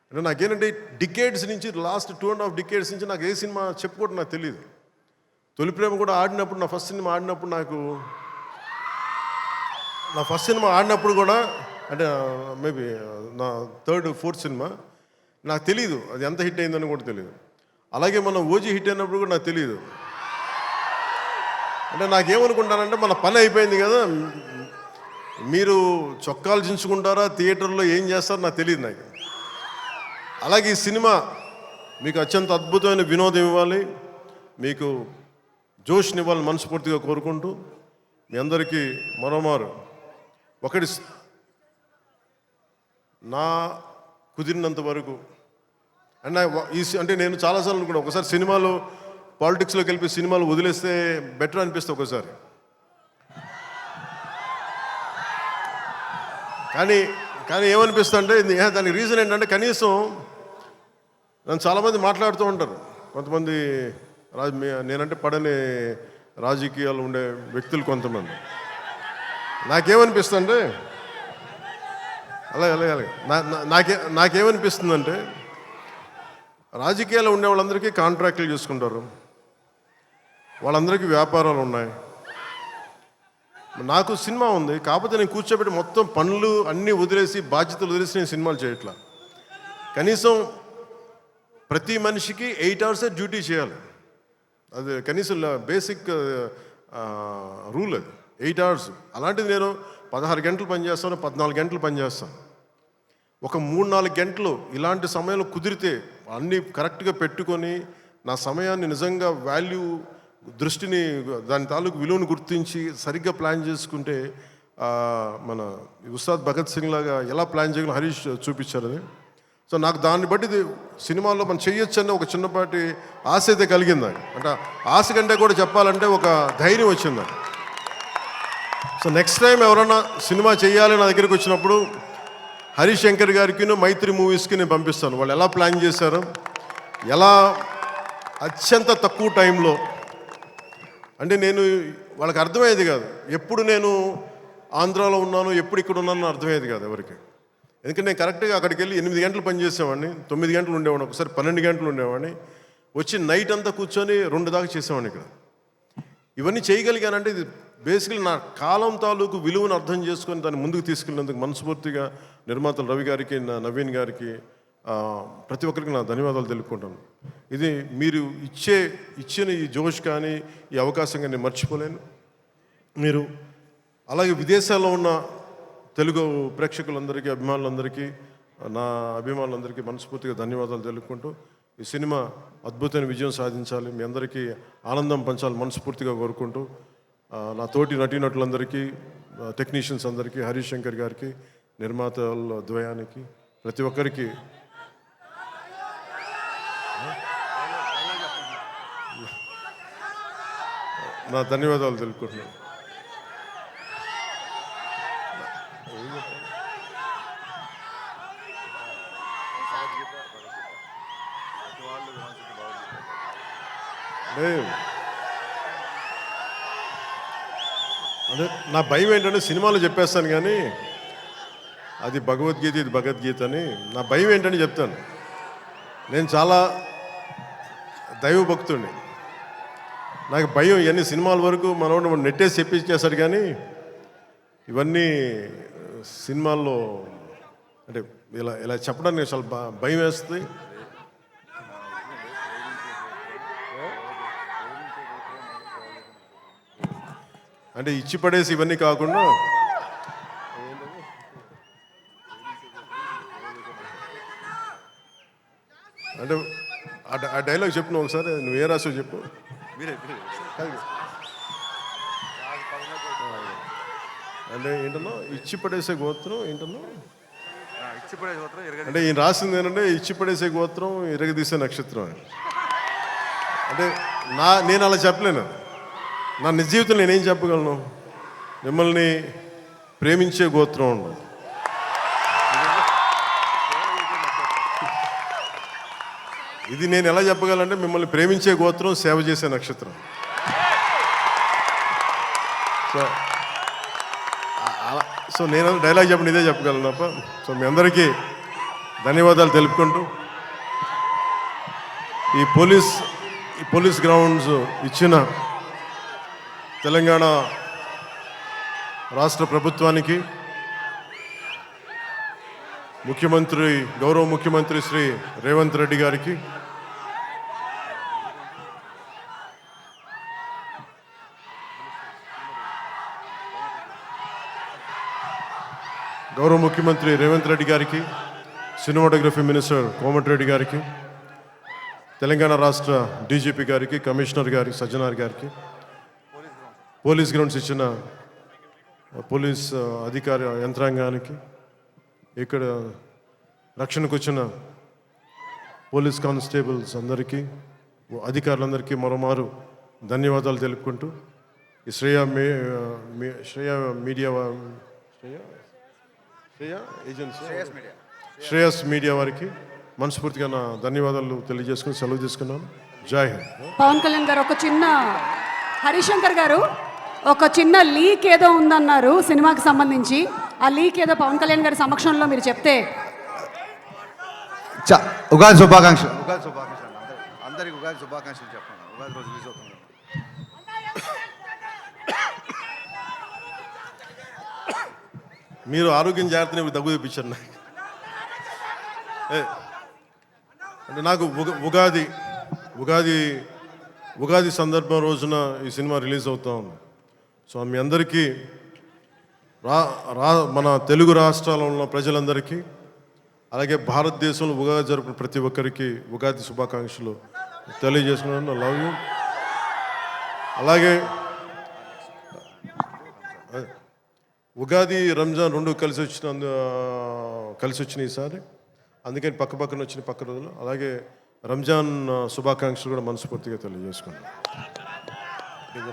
అంటే నాకేంటంటే డికేడ్స్ నుంచి లాస్ట్ 2.5 డికేడ్స్ నుంచి నాకు ఏ సినిమా చెప్పుకోవడం నాకు తెలియదు. తొలి ప్రేమ కూడా ఆడినప్పుడు నా ఫస్ట్ సినిమా ఆడినప్పుడు కూడా అంటే మేబీ నా 3rd 4th సినిమా నాకు తెలియదు అది ఎంత హిట్ అయిందని కూడా తెలియదు. అలాగే మనం ఓజీ హిట్ అయినప్పుడు కూడా నాకు తెలియదు. అంటే నాకేమనుకుంటానంటే మన పని అయిపోయింది కదా, మీరు చొక్కాలు చించుకుంటారా థియేటర్లో ఏం చేస్తారో నాకు తెలియదు నాకు. అలాగే ఈ సినిమా మీకు అత్యంత అద్భుతమైన వినోదం ఇవ్వాలి, మీకు జోష్ని ఇవ్వాలని మనస్ఫూర్తిగా కోరుకుంటూ మీ అందరికీ మరోమారు ఒకటి నా కుదిరినంత వరకు అంటే నేను చాలాసార్లు అనుకున్నాను, ఒకసారి సినిమాలు పాలిటిక్స్లోకి వెళ్ళి సినిమాలు వదిలేస్తే బెటర్ అనిపిస్తుంది ఒకసారి. కానీ ఏమనిపిస్తుంది అంటే దానికి రీజన్ ఏంటంటే కనీసం నన్ను చాలామంది మాట్లాడుతూ ఉంటారు, కొంతమంది నేనంటే పడని రాజకీయాలు ఉండే వ్యక్తులు కొంతమంది. నాకేమనిపిస్తుందంటే అలాగే నాకేమనిపిస్తుందంటే రాజకీయాల్లో ఉండే వాళ్ళందరికీ కాంట్రాక్టులు చేసుకుంటారు, వాళ్ళందరికీ వ్యాపారాలు ఉన్నాయి. నాకు సినిమా ఉంది, కాకపోతే నేను కూర్చోబెట్టి మొత్తం పనులు అన్నీ వదిలేసి బాధ్యతలు వదిలేసి నేను సినిమాలు చేయట్లా. కనీసం ప్రతి మనిషికి 8 hours డ్యూటీ చేయాలి, అది కనీసం బేసిక్ రూల్ అది 8 hours. అలాంటిది నేను 16 గంటలు పనిచేస్తాను, 14 గంటలు పనిచేస్తాను. ఒక 3-4 గంటలు ఇలాంటి సమయంలో కుదిరితే అన్నీ కరెక్ట్గా పెట్టుకొని నా సమయాన్ని నిజంగా దృష్టిని దాని తాలూకు విలువను గుర్తించి సరిగ్గా ప్లాన్ చేసుకుంటే మన ఉస్తాద్ భగత్ సింగ్ లాగా ఎలా ప్లాన్ చేయగలం హరీష్ చూపించారు అది. సో నాకు దాన్ని బట్టి సినిమాల్లో మనం చేయొచ్చు అనే ఒక చిన్నపాటి ఆశ అయితే కలిగింది. అంటే ఆశ కంటే కూడా చెప్పాలంటే ఒక ధైర్యం వచ్చింది. సో నెక్స్ట్ టైం ఎవరన్నా సినిమా చేయాలి నా దగ్గరికి వచ్చినప్పుడు హరీష్ శంకర్ గారికి మైత్రి మూవీస్కి నేను పంపిస్తాను. వాళ్ళు ఎలా ప్లాన్ చేశారు, ఎలా అత్యంత తక్కువ టైంలో, అంటే నేను వాళ్ళకి అర్థమయ్యేది కాదు. ఎప్పుడు నేను ఆంధ్రాలో ఉన్నాను, ఎప్పుడు ఇక్కడ ఉన్నాను అర్థమయ్యేది కాదు ఎవరికి. ఎందుకంటే నేను కరెక్ట్గా అక్కడికి వెళ్ళి 8 గంటలు పనిచేసేవాడిని, 9 గంటలు ఉండేవాడిని, ఒకసారి 12 గంటలు ఉండేవాడిని, వచ్చి నైట్ అంతా కూర్చొని 2 దాకా చేసేవాడిని ఇక్కడ. ఇవన్నీ చేయగలిగానంటే ఇది బేసికలీ నా కాలం తాలూకు విలువను అర్థం చేసుకొని దాన్ని ముందుకు తీసుకెళ్ళినందుకు మనస్ఫూర్తిగా నిర్మాతలు రవి గారికి, నవీన్ గారికి, ప్రతి ఒక్కరికి నా ధన్యవాదాలు తెలుపుకుంటాను. ఇది మీరు ఇచ్చిన ఈ జోష్ కానీ ఈ అవకాశం కానీ నేను మర్చిపోలేను. మీరు అలాగే విదేశాల్లో ఉన్న తెలుగు ప్రేక్షకులందరికీ, నా అభిమానులందరికీ మనస్ఫూర్తిగా ధన్యవాదాలు తెలుపుకుంటూ ఈ సినిమా అద్భుతమైన విజయం సాధించాలి, మీ అందరికీ ఆనందం పంచాలి మనస్ఫూర్తిగా కోరుకుంటూ నా తోటి నటీనటులందరికీ, టెక్నీషియన్స్ అందరికీ, హరీష్ శంకర్ గారికి, నిర్మాతల ద్వయానికి, ప్రతి ఒక్కరికి నా ధన్యవాదాలు తెలుపుకుంటున్నాను. అదే నా భయం ఏంటంటే సినిమాలో చెప్పేస్తాను కానీ అది భగవద్గీత ఇది భగవద్గీత అని. నా భయం ఏంటని చెప్తాను. నేను చాలా దైవభక్తుడిని, నాకు భయం ఇవన్నీ సినిమాల వరకు మనోడు నెట్టేసి చెప్పించేస్తాడు, కానీ ఇవన్నీ సినిమాల్లో అంటే ఇలా చెప్పడానికి చాలా భయం వేస్తుంది. అంటే ఇచ్చి పడేసి ఇవన్నీ కాకుండా అంటే ఆ డైలాగ్ చెప్పు ఒకసారి, నువ్వు ఏ రాసో చెప్పు. అంటే ఏంటన్నా ఇచ్చి పడేసే గోత్రం ఏంటన్నా, అంటే ఈయన రాసింది ఏంటంటే ఇచ్చి పడేసే గోత్రం ఇరగదీసే నక్షత్రం. అంటే నేను అలా చెప్పలేను. నా నిజ జీవితంలో నేనేం చెప్పగలను, మిమ్మల్ని ప్రేమించే గోత్రం ఉండదు. ఇది నేను ఎలా చెప్పగలంటే మిమ్మల్ని ప్రేమించే గోత్రం, సేవ చేసే నక్షత్రం. సో నేను డైలాగ్ చెప్పండి ఇదే చెప్పగలను తప్ప. సో మీ అందరికీ ధన్యవాదాలు తెలుపుకుంటూ ఈ పోలీస్ గ్రౌండ్స్ ఇచ్చిన తెలంగాణ రాష్ట్ర ప్రభుత్వానికి, గౌరవ ముఖ్యమంత్రి శ్రీ రేవంత్ రెడ్డి గారికి, సినిమాటోగ్రఫీ మినిస్టర్ కోమటిరెడ్డి గారికి, తెలంగాణ రాష్ట్ర డీజీపీ గారికి, కమిషనర్ గారికి, సజ్జనార్ గారికి, పోలీస్ గ్రౌండ్స్ ఇచ్చిన పోలీస్ అధికార యంత్రాంగానికి, ఇక్కడ రక్షణకు వచ్చిన పోలీస్ కానిస్టేబుల్స్ అందరికీ, అధికారులందరికీ మరోమారు ధన్యవాదాలు తెలుపుకుంటూ ఈ శ్రేయస్ మీడియా వారికి మనస్ఫూర్తిగా నా ధన్యవాదాలు తెలియజేసుకుని సెలవు తీసుకున్నాను. జై హింద్. పవన్ కళ్యాణ్ గారు హరిశంకర్ గారు ఒక చిన్న లీక్ ఏదో ఉందన్నారు సినిమాకి సంబంధించి. ఆ లీక్ ఏదో పవన్ కళ్యాణ్ గారి సమక్షంలో మీరు చెప్తే. ఉగాది శుభాకాంక్షలు. అందరికి ఉగాది శుభాకాంక్షలు చెప్పండి. ఉగాది రోజు రిలీజ్ అవుతుంది. మీరు ఆరోగ్యం జాగ్రత్తని దగ్గు తెప్పించారు నాకు. అంటే నాకు ఉగాది సందర్భం రోజున ఈ సినిమా రిలీజ్ అవుతా ఉంది. సో మీ అందరికీ మన తెలుగు రాష్ట్రాల్లో ఉన్న ప్రజలందరికీ, అలాగే భారతదేశంలో ఉగాది జరుపుకున్న ప్రతి ఒక్కరికి ఉగాది శుభాకాంక్షలు తెలియజేసుకున్నాను. Love you. అలాగే ఉగాది రంజాన్ రెండు కలిసి వచ్చిన ఈసారి, అందుకని పక్కన వచ్చిన పక్క రోజులు. అలాగే రంజాన్ శుభాకాంక్షలు కూడా మనస్ఫూర్తిగా తెలియజేసుకున్నాను. నేను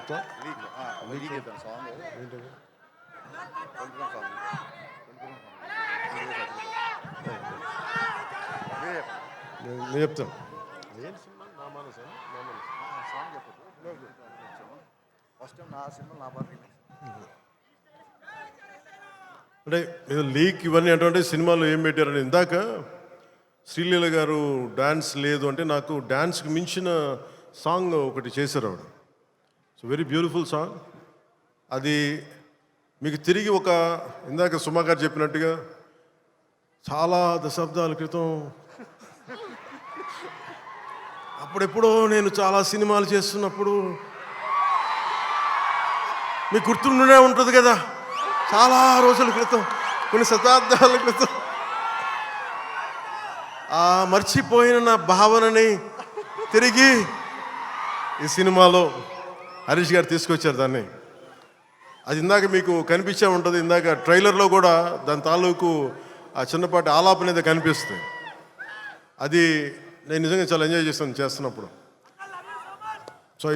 చెప్తాను. అంటే లీక్ ఇవన్నీ అంటే సినిమాలో ఏం పెట్టారని. ఇందాక శ్రీలీల గారు డ్యాన్స్ లేదు అంటే నాకు డ్యాన్స్కి మించిన సాంగ్ ఒకటి చేశారు ఆవిడ. So very beautiful song. అది మీకు తిరిగి ఇందాక సుమా గారు చెప్పినట్టుగా చాలా దశాబ్దాల క్రితం అప్పుడెప్పుడో నేను చాలా సినిమాలు చేస్తున్నప్పుడు మీకు గుర్తుండే ఉంటుంది కదా, చాలా రోజుల క్రితం, కొన్ని శతాబ్దాల క్రితం ఆ మర్చిపోయిన నా భావనని తిరిగి ఈ సినిమాలో హరీష్ గారు తీసుకొచ్చారు దాన్ని. అది ఇందాక మీకు కనిపించే ఉంటుంది. ఇందాక ట్రైలర్లో కూడా దాని తాలూకు ఆ చిన్నపాటి ఆలాపన అనేది కనిపిస్తుంది. అది నేను నిజంగా చాలా ఎంజాయ్ చేస్తున్నప్పుడు. సో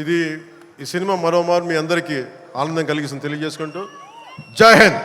ఈ సినిమా మరోమారు మీ అందరికీ ఆనందం కలిగిస్తుంది తెలియజేసుకుంటూ జై హింద్.